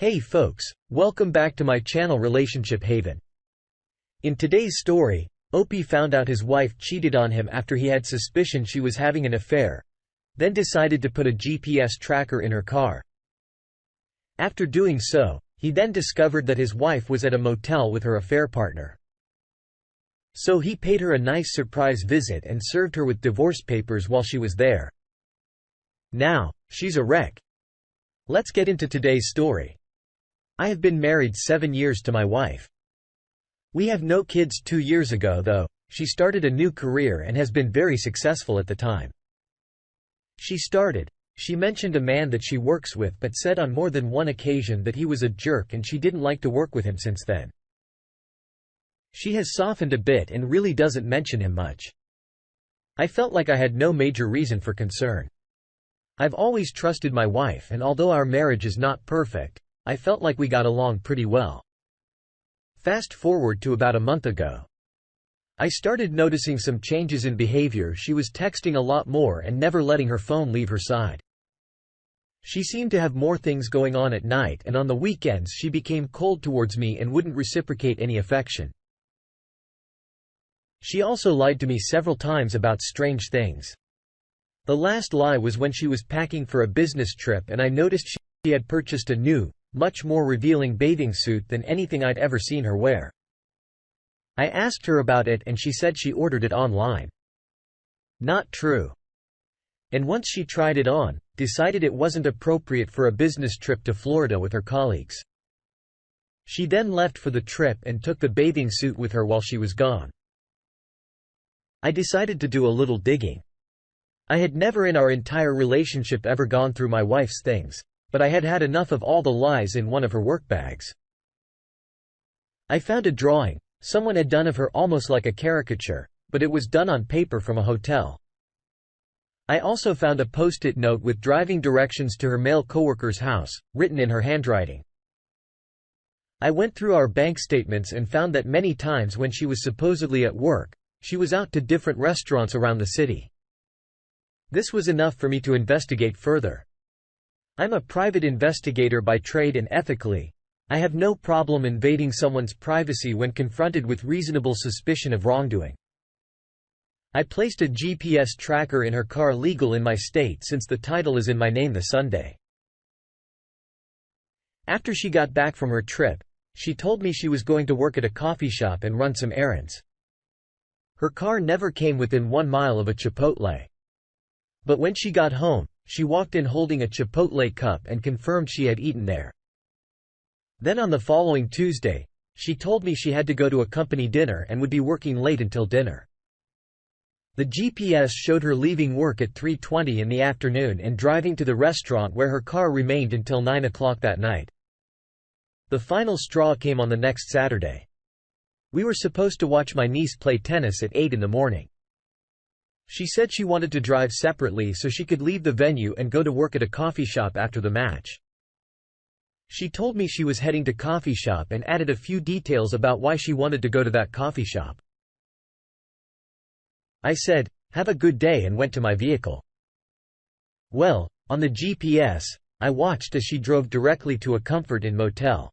Hey folks, welcome back to my channel Relationship Haven. In today's story, Opie found out his wife cheated on him after he had suspicion she was having an affair, then decided to put a GPS tracker in her car. After doing so, he then discovered that his wife was at a motel with her affair partner. So he paid her a nice surprise visit and served her with divorce papers while she was there. Now, she's a wreck. Let's get into today's story. I have been married 7 years to my wife. We have no kids 2 years ago though. She started a new career and has been very successful at the time. She mentioned a man that she works with but said on more than one occasion that he was a jerk and she didn't like to work with him since then. She has softened a bit and really doesn't mention him much. I felt like I had no major reason for concern. I've always trusted my wife, and although our marriage is not perfect, I felt like we got along pretty well. Fast forward to about a month ago. I started noticing some changes in behavior. She was texting a lot more and never letting her phone leave her side. She seemed to have more things going on at night, and on the weekends she became cold towards me and wouldn't reciprocate any affection. She also lied to me several times about strange things. The last lie was when she was packing for a business trip and I noticed she had purchased a new, much more revealing bathing suit than anything I'd ever seen her wear. I asked her about it and she said she ordered it online. Not true. And once she tried it on, decided it wasn't appropriate for a business trip to Florida with her colleagues. She then left for the trip and took the bathing suit with her while she was gone. I decided to do a little digging. I had never in our entire relationship ever gone through my wife's things, but I had had enough of all the lies in one of her work bags. I found a drawing someone had done of her, almost like a caricature, but it was done on paper from a hotel. I also found a post-it note with driving directions to her male coworker's house, written in her handwriting. I went through our bank statements and found that many times when she was supposedly at work, she was out to different restaurants around the city. This was enough for me to investigate further. I'm a private investigator by trade, and ethically, I have no problem invading someone's privacy when confronted with reasonable suspicion of wrongdoing. I placed a GPS tracker in her car, legal in my state since the title is in my name, The Sunday. After she got back from her trip, she told me she was going to work at a coffee shop and run some errands. Her car never came within 1 mile of a Chipotle. But when she got home, she walked in holding a Chipotle cup and confirmed she had eaten there. Then on the following Tuesday, she told me she had to go to a company dinner and would be working late until dinner. The GPS showed her leaving work at 3:20 in the afternoon and driving to the restaurant where her car remained until 9 o'clock that night. The final straw came on the next Saturday. We were supposed to watch my niece play tennis at 8 in the morning. She said she wanted to drive separately so she could leave the venue and go to work at a coffee shop after the match. She told me she was heading to coffee shop and added a few details about why she wanted to go to that coffee shop. I said, "Have a good day," and went to my vehicle. Well, on the GPS, I watched as she drove directly to a Comfort Inn motel.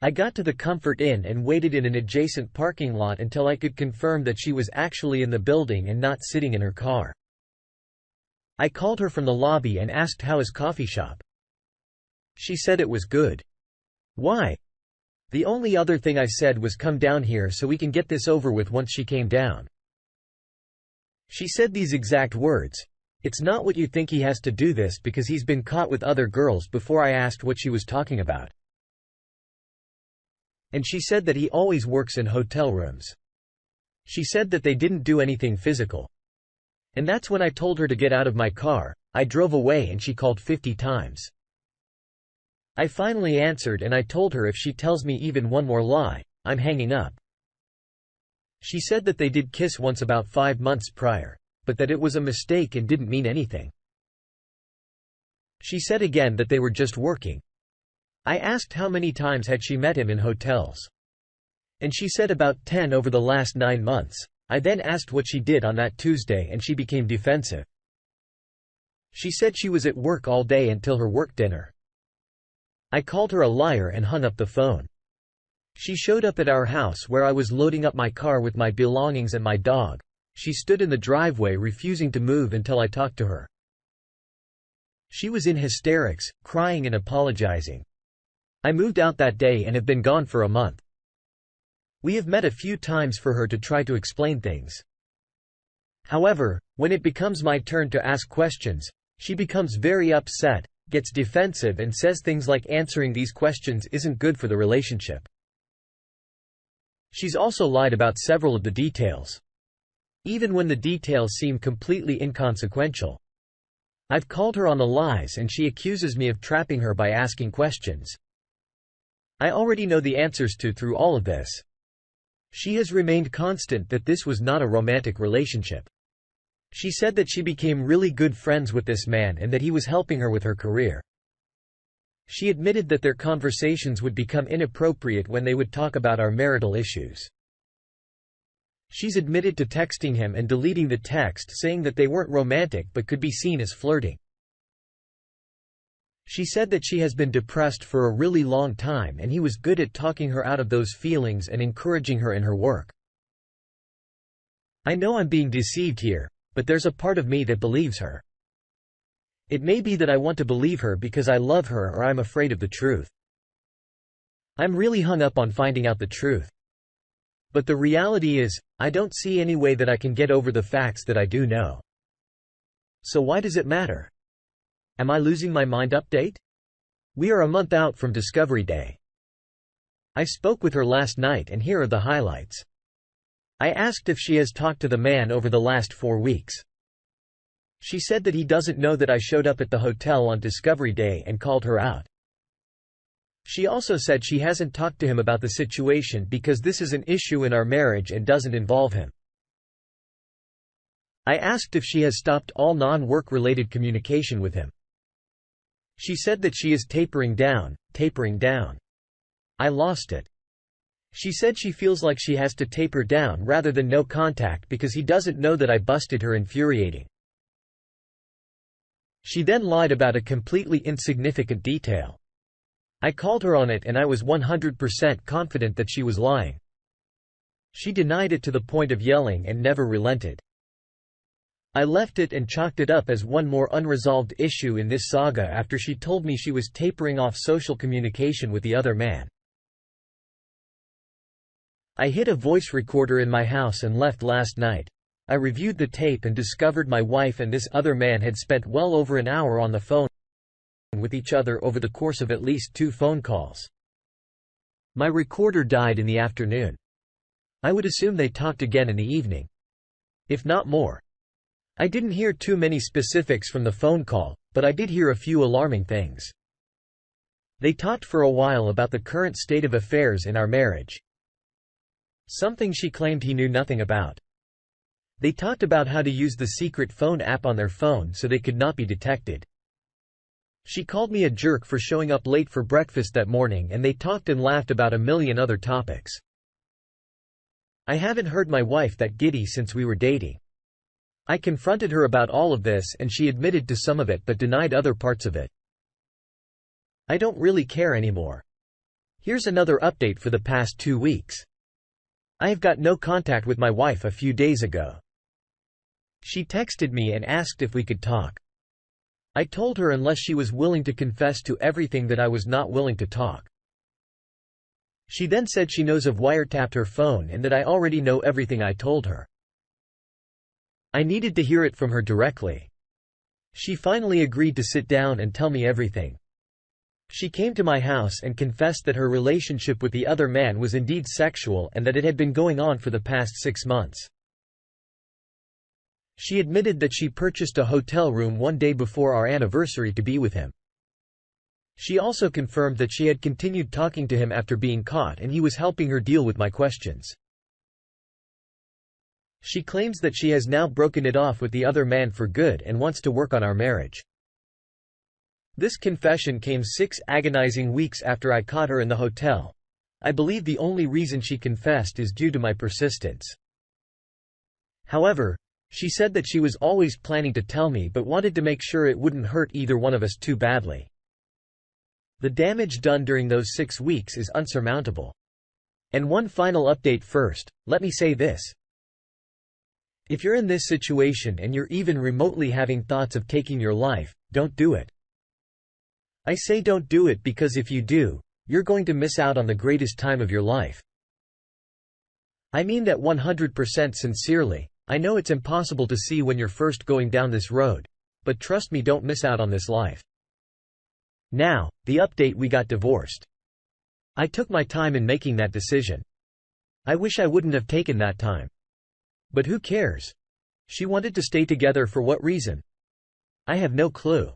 I got to the Comfort Inn and waited in an adjacent parking lot until I could confirm that she was actually in the building and not sitting in her car. I called her from the lobby and asked how is coffee shop. She said it was good. Why? The only other thing I said was come down here so we can get this over with. Once she came down, she said these exact words, "It's not what you think, he has to do this because he's been caught with other girls before." I asked what she was talking about. And she said that he always works in hotel rooms. She said that they didn't do anything physical. And that's when I told her to get out of my car. I drove away and she called 50 times. I finally answered and I told her if she tells me even one more lie, I'm hanging up. She said that they did kiss once about 5 months prior, but that it was a mistake and didn't mean anything. She said again that they were just working. I asked how many times had she met him in hotels. And she said about 10 over the last 9 months. I then asked what she did on that Tuesday and she became defensive. She said she was at work all day until her work dinner. I called her a liar and hung up the phone. She showed up at our house where I was loading up my car with my belongings and my dog. She stood in the driveway refusing to move until I talked to her. She was in hysterics, crying and apologizing. I moved out that day and have been gone for a month. We have met a few times for her to try to explain things. However, when it becomes my turn to ask questions, she becomes very upset, gets defensive and says things like answering these questions isn't good for the relationship. She's also lied about several of the details, even when the details seem completely inconsequential. I've called her on the lies and she accuses me of trapping her by asking questions I already know the answers to through all of this. She has remained constant that this was not a romantic relationship. She said that she became really good friends with this man and that he was helping her with her career. She admitted that their conversations would become inappropriate when they would talk about our marital issues. She's admitted to texting him and deleting the text saying that they weren't romantic but could be seen as flirting. She said that she has been depressed for a really long time and he was good at talking her out of those feelings and encouraging her in her work. I know I'm being deceived here, but there's a part of me that believes her. It may be that I want to believe her because I love her or I'm afraid of the truth. I'm really hung up on finding out the truth. But the reality is, I don't see any way that I can get over the facts that I do know. So why does it matter? Am I losing my mind? Update? We are a month out from Discovery Day. I spoke with her last night and here are the highlights. I asked if she has talked to the man over the last 4 weeks. She said that he doesn't know that I showed up at the hotel on Discovery Day and called her out. She also said she hasn't talked to him about the situation because this is an issue in our marriage and doesn't involve him. I asked if she has stopped all non-work related communication with him. She said that she is tapering down. I lost it. She said she feels like she has to taper down rather than no contact because he doesn't know that I busted her. Infuriating. She then lied about a completely insignificant detail. I called her on it and I was 100% confident that she was lying. She denied it to the point of yelling and never relented. I left it and chalked it up as one more unresolved issue in this saga after she told me she was tapering off social communication with the other man. I hid a voice recorder in my house and left last night. I reviewed the tape and discovered my wife and this other man had spent well over an hour on the phone with each other over the course of at least 2 phone calls. My recorder died in the afternoon. I would assume they talked again in the evening, if not more. I didn't hear too many specifics from the phone call, but I did hear a few alarming things. They talked for a while about the current state of affairs in our marriage, something she claimed he knew nothing about. They talked about how to use the secret phone app on their phone so they could not be detected. She called me a jerk for showing up late for breakfast that morning and they talked and laughed about a million other topics. I haven't heard my wife that giddy since we were dating. I confronted her about all of this and she admitted to some of it but denied other parts of it. I don't really care anymore. Here's another update for the past 2 weeks. I have got no contact with my wife a few days ago. She texted me and asked if we could talk. I told her unless she was willing to confess to everything that I was not willing to talk. She then said she knows I've wiretapped her phone and that I already know everything I told her. I needed to hear it from her directly. She finally agreed to sit down and tell me everything. She came to my house and confessed that her relationship with the other man was indeed sexual and that it had been going on for the past 6 months. She admitted that she purchased a hotel room one day before our anniversary to be with him. She also confirmed that she had continued talking to him after being caught and he was helping her deal with my questions. She claims that she has now broken it off with the other man for good and wants to work on our marriage. This confession came 6 agonizing weeks after I caught her in the hotel. I believe the only reason she confessed is due to my persistence. However, she said that she was always planning to tell me but wanted to make sure it wouldn't hurt either one of us too badly. The damage done during those 6 weeks is unsurmountable. And one final update first, let me say this. If you're in this situation and you're even remotely having thoughts of taking your life, don't do it. I say don't do it because if you do, you're going to miss out on the greatest time of your life. I mean that 100% sincerely. I know it's impossible to see when you're first going down this road, but trust me, don't miss out on this life. Now, the update: we got divorced. I took my time in making that decision. I wish I wouldn't have taken that time. But who cares? She wanted to stay together for what reason? I have no clue.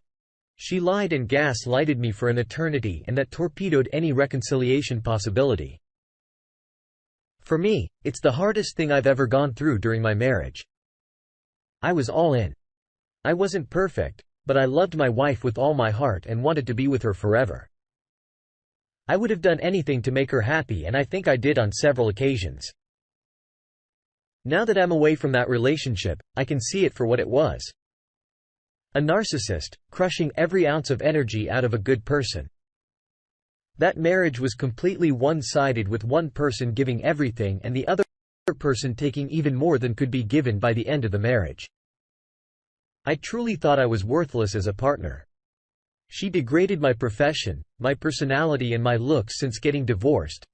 She lied and gaslighted me for an eternity, and that torpedoed any reconciliation possibility. For me, it's the hardest thing I've ever gone through during my marriage. I was all in. I wasn't perfect, but I loved my wife with all my heart and wanted to be with her forever. I would have done anything to make her happy, and I think I did on several occasions. Now that I'm away from that relationship, I can see it for what it was. A narcissist, crushing every ounce of energy out of a good person. That marriage was completely one-sided, with one person giving everything and the other person taking even more than could be given by the end of the marriage. I truly thought I was worthless as a partner. She degraded my profession, my personality and my looks. Since getting divorced,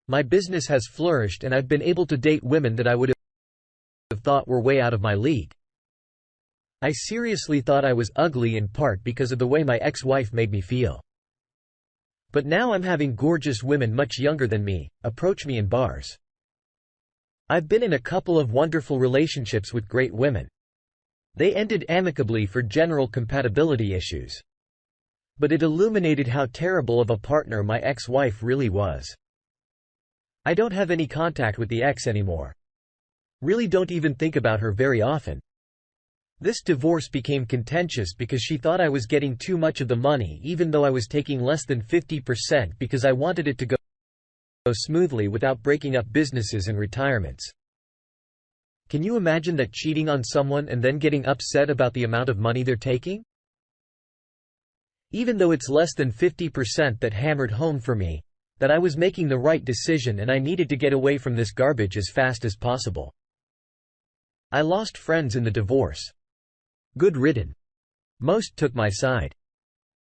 my business has flourished and I've been able to date women that I would have thought were way out of my league. I seriously thought I was ugly, in part because of the way my ex-wife made me feel. But now I'm having gorgeous women much younger than me approach me in bars. I've been in a couple of wonderful relationships with great women. They ended amicably for general compatibility issues. But it illuminated how terrible of a partner my ex-wife really was. I don't have any contact with the ex anymore. Really don't even think about her very often. This divorce became contentious because she thought I was getting too much of the money, even though I was taking less than 50%, because I wanted it to go smoothly without breaking up businesses and retirements. Can you imagine that, cheating on someone and then getting upset about the amount of money they're taking? Even though it's less than 50%, that hammered home for me that I was making the right decision and I needed to get away from this garbage as fast as possible. I lost friends in the divorce. Good riddance. Most took my side.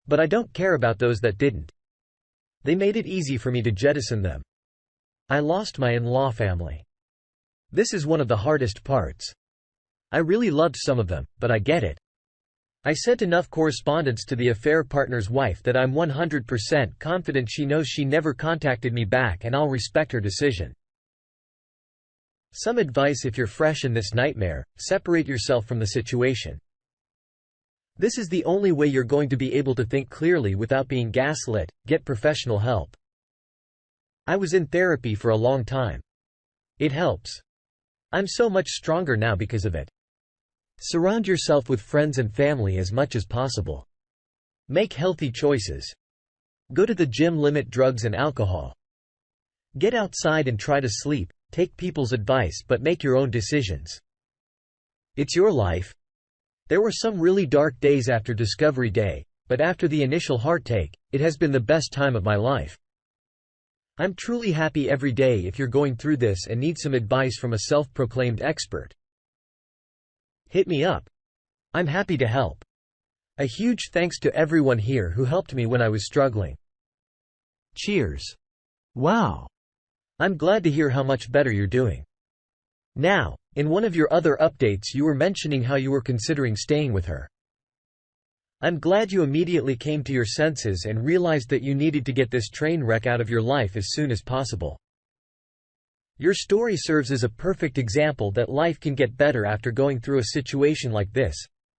But I don't care about those that didn't. They made it easy for me to jettison them. I lost my in-law family. This is one of the hardest parts. I really loved some of them, but I get it. I sent enough correspondence to the affair partner's wife that I'm 100% confident she knows she never contacted me back, and I'll respect her decision. Some advice: if you're fresh in this nightmare, separate yourself from the situation. This is the only way you're going to be able to think clearly without being gaslit. Get professional help. I was in therapy for a long time. It helps. I'm so much stronger now because of it. Surround yourself with friends and family as much as possible. Make healthy choices. Go to the gym, limit drugs and alcohol. Get outside and try to sleep. Take people's advice but make your own decisions. It's your life. There were some really dark days after Discovery Day, but after the initial heartache, it has been the best time of my life. I'm truly happy every day. If you're going through this and need some advice from a self-proclaimed expert, hit me up. I'm happy to help. A huge thanks to everyone here who helped me when I was struggling. Cheers. Wow. I'm glad to hear how much better you're doing. Now, in one of your other updates you were mentioning how you were considering staying with her. I'm glad you immediately came to your senses and realized that you needed to get this train wreck out of your life as soon as possible. Your story serves as a perfect example that life can get better after going through a situation like this.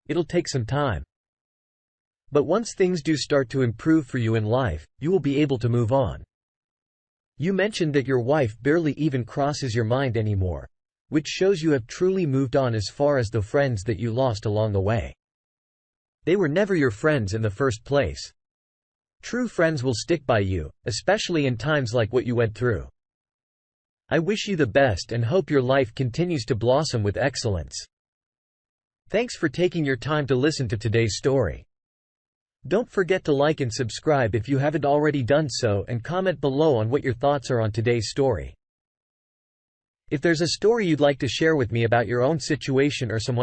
It'll take some time. But once things do start to improve for you in life, you will be able to move on. You mentioned that your wife barely even crosses your mind anymore, which shows you have truly moved on as far as the friends that you lost along the way. They were never your friends in the first place. True friends will stick by you, especially in times like what you went through. I wish you the best and hope your life continues to blossom with excellence. Thanks for taking your time to listen to today's story. Don't forget to like and subscribe if you haven't already done so, and comment below on what your thoughts are on today's story. If there's a story you'd like to share with me about your own situation or someone